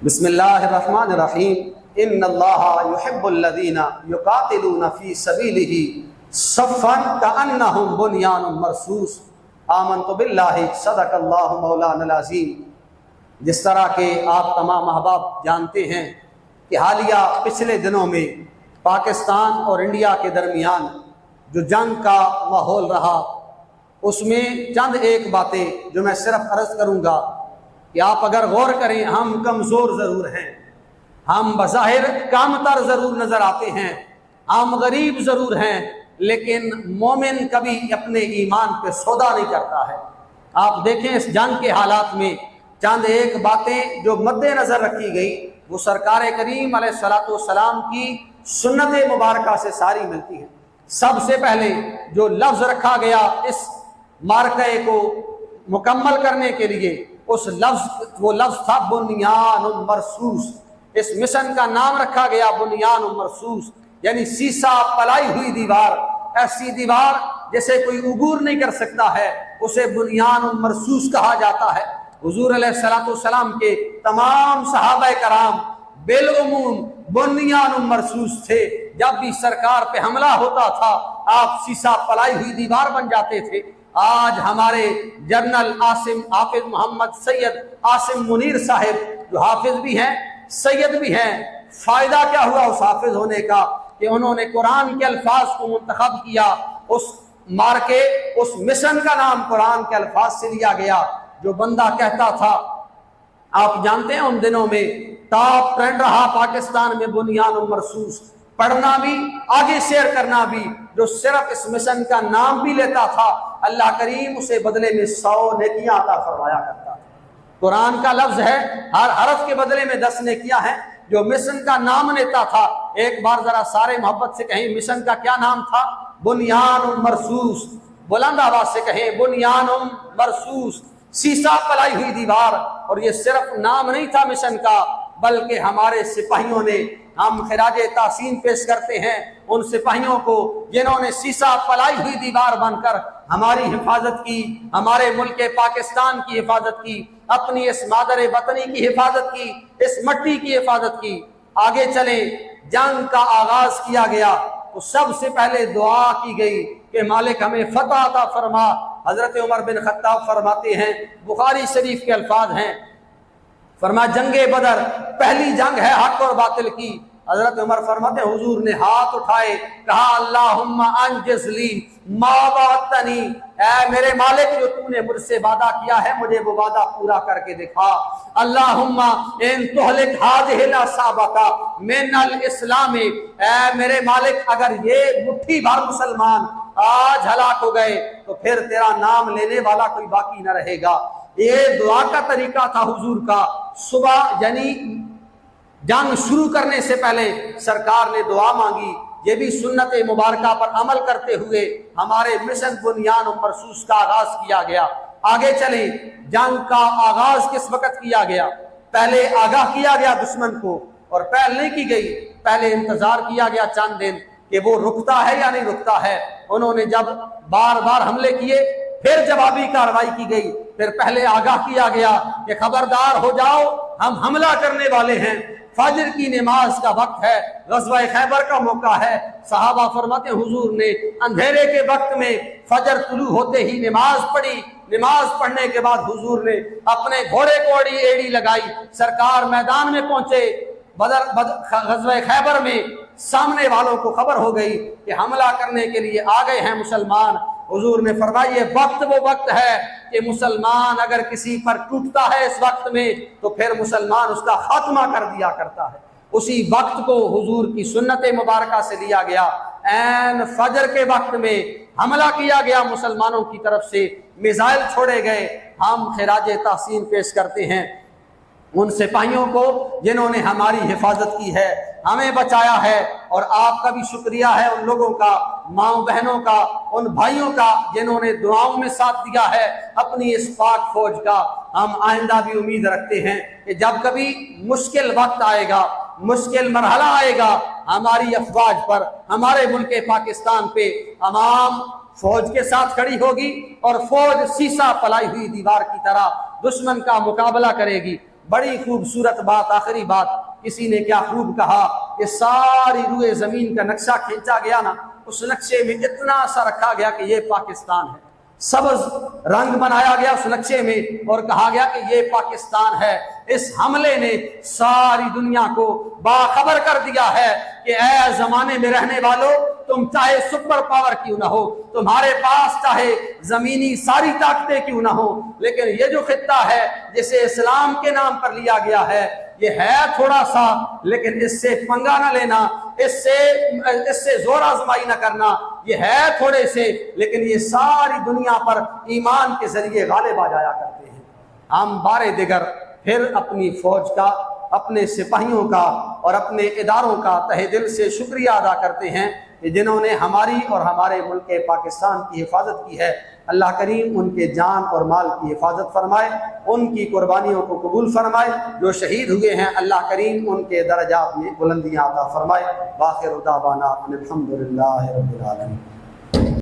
बिस्मिल्लाहिर्रहमानिर्रहीम। इन्नल्लाहा युहिब्बुल्लज़ीना युक़ातिलूना फ़ी सबीलिही सफ़्फ़न कअन्नहुम बुन्यानुम मरसूस। आमन्तु बिल्लाहि सदक़ल्लाहु मौलानल अज़ीम। जिस तरह के आप तमाम अहबाब जानते हैं कि हालिया पिछले दिनों में पाकिस्तान और इंडिया के दरमियान जो जंग का माहौल रहा, उसमें चंद एक बातें जो मैं सिर्फ अर्ज़ करूँगा कि आप अगर गौर करें, हम कमज़ोर ज़रूर हैं, हम बज़ाहिर कामतर ज़रूर नज़र आते हैं, हम गरीब ज़रूर हैं, लेकिन मोमिन कभी अपने ईमान पे सौदा नहीं करता है। आप देखें इस जंग के हालात में चंद एक बातें जो मद्देनज़र रखी गई वो सरकार करीम अलैहिस्सलातु वस्सलाम की सुन्नत मुबारका से सारी मिलती हैं। सबसे पहले जो लफ्ज़ रखा गया इस मार्के को मुकम्मल करने के लिए, वो लफ्ज़ था बुनियानुम मरसूस। इस मिशन का नाम रखा गया बुनियानुम मरसूस, यानी सीसा पलाई हुई दीवार। ऐसी दीवार जैसे कोई उबूर नहीं कर सकता है, उसे बुनियानुम मरसूस कहा जाता है। हुजूर अलैहिस्सलातु वस्सलाम के तमाम सहाबाए कराम बिलउमूम बुनियानुम मरसूस थे। जब भी सरकार पे हमला होता था, आप सीसा पलाई हुई दीवार बन जाते थे। आज हमारे जनरल आसिम हाफिज मोहम्मद सैयद आसिम मुनीर साहिब, जो हाफिज भी हैं सैयद भी हैं, फायदा क्या हुआ उस हाफिज होने का कि उन्होंने कुरान के अल्फाज को मुंतखब किया। उस मार्के, उस मिशन का नाम कुरान के अल्फाज से लिया गया। जो बंदा कहता था, आप जानते हैं उन दिनों में टॉप ट्रेंड रहा पाकिस्तान में बुनियानुम मरसूस, पढ़ना भी आगे शेयर करना भी। जो सिर्फ इस मिशन का नाम भी लेता था, अल्लाह करीम उसे बदले में 100 नेकियां अता फरमाया करता था। कुरान का लफ्ज है, हर हरफ के बदले में 10 नेकियां हैं। जो मिशन का नाम लेता था, एक बार जरा सारे मोहब्बत से कहें, मिशन का क्या नाम था? बुनियानुम मरसूस। बुलंद आवाज से कहें, बुनियानुम मरसूस, सीसा पलाई हुई दीवार। और ये सिर्फ नाम नहीं था मिशन का, बल्कि हमारे सिपाहियों ने, हम खिराजे तासीन पेश करते हैं उन सिपाहियों को जिन्होंने सीसा पलाई हुई दीवार बनकर हमारी हिफाजत की, हमारे मुल्क पाकिस्तान की हिफाजत की, अपनी इस मादर वतनी की हिफाजत की, इस मट्टी की हिफाजत की। आगे चले, जंग का आगाज किया गया तो सबसे पहले दुआ की गई कि मालिक हमें फतह अता फरमा। हजरत उमर बिन खत्ताब फरमाते हैं, बुखारी शरीफ के अल्फाज हैं, फरमा जंगे बदर पहली जंग है हक और बातिल की। हजरत उमर फरमाते, हुजूर ने हाथ उठाए, कहा अल्लाहुम्मा अंजिज़ली मा वअदतनी, ऐ मेरे मालिक जो तूने मुझसे वादा किया है मुझे वो वादा पूरा करके दिखा। अल्लाहुम्मा इन तुहलिक हाज़िहिल असाबका मिनल इस्लाम, ऐ मेरे मालिक अगर ये मुट्ठी भर मुसलमान आज हलाक हो गए तो फिर तेरा नाम लेने वाला कोई बाकी न रहेगा। ये दुआ का तरीका था हुजूर का। सुबह यानी जंग शुरू करने से पहले सरकार ने दुआ मांगी। ये भी सुन्नत मुबारका पर अमल करते हुए हमारे मिशन बुनियानुम मरसूस का आगाज किया गया। आगे चले, जंग का आगाज किस वक्त किया गया? पहले आगाह किया गया दुश्मन को, और पहल नहीं की गई, पहले इंतजार किया गया चंद दिन कि वो रुकता है या नहीं रुकता है। उन्होंने जब बार बार हमले किए, फिर जवाबी कार्रवाई की गई, फिर पहले आगाह किया गया कि खबरदार हो जाओ, हम हमला करने वाले हैं। फजर की नमाज का वक्त है, गज़वा खैबर का मौका है। सहाबा फरमाते हुजूर ने अंधेरे के वक्त में फजर तुलू होते ही नमाज पढ़ी। नमाज पढ़ने के बाद हुजूर ने अपने घोड़े को एड़ी लगाई, सरकार मैदान में पहुंचे। गज़वा खैबर में सामने वालों को खबर हो गई कि हमला करने के लिए आ गए हैं मुसलमान। हुजूर ने फरमाया, ये वक्त वो वक्त है कि मुसलमान अगर किसी पर टूटता है इस वक्त में तो फिर मुसलमान उसका खात्मा कर दिया करता है। उसी वक्त को हुजूर की सुन्नत मुबारका से लिया गया। ऐन फजर के वक्त में हमला किया गया मुसलमानों की तरफ से, मिसाइल छोड़े गए। हम खिराजे तासीन पेश करते हैं उन सिपाहियों को जिन्होंने हमारी हिफाजत की है, हमें बचाया है। और आपका भी शुक्रिया है उन लोगों का, माँ बहनों का, उन भाइयों का जिन्होंने दुआओं में साथ दिया है अपनी इस पाक फौज का। हम आइंदा भी उम्मीद रखते हैं कि जब कभी मुश्किल वक्त आएगा, मुश्किल मरहला आएगा, हमारी अफवाज पर, हमारे मुल्क पाकिस्तान पे तमाम फौज के साथ खड़ी होगी और फौज सीसा पलाई हुई दीवार की तरह दुश्मन का मुकाबला करेगी। बड़ी खूबसूरत बात, आखिरी बात, किसी ने क्या खूब कहा कि सारी रुए जमीन का नक्शा खींचा गया ना, उस नक्शे में इतना सा रखा गया कि ये पाकिस्तान है, सबज रंग बनाया गया उस नक्शे में और कहा गया कि ये पाकिस्तान है। इस हमले ने सारी दुनिया को बाखबर कर दिया है कि ऐ जमाने में रहने वालों, तुम चाहे सुपर पावर क्यों ना हो, तुम्हारे पास चाहे जमीनी सारी ताकतें क्यों ना हो, लेकिन ये जो खित्ता है जिसे इस्लाम के नाम पर लिया गया है, ये है थोड़ा सा, लेकिन इससे पंगा ना लेना, इससे जोर आजमाई ना करना। ये है थोड़े से, लेकिन ये सारी दुनिया पर ईमान के जरिए गालिब आ जाया करते हैं। हम बारे दिगर फिर अपनी फौज का, अपने सिपाहियों का और अपने इदारों का तहे दिल से शुक्रिया अदा करते हैं कि जिन्होंने हमारी और हमारे मुल्क पाकिस्तान की हिफाजत की है। अल्लाह करीम उनके जान और माल की हिफाजत फरमाए, उनकी कुर्बानियों को कबूल फरमाए। जो शहीद हुए हैं अल्लाह करीम उनके दर्जात में बुलंदियाँ अता फरमाए। बाखिर दावाना अनिल हम्दुलिल्लाहि रब्बिल आलमीन।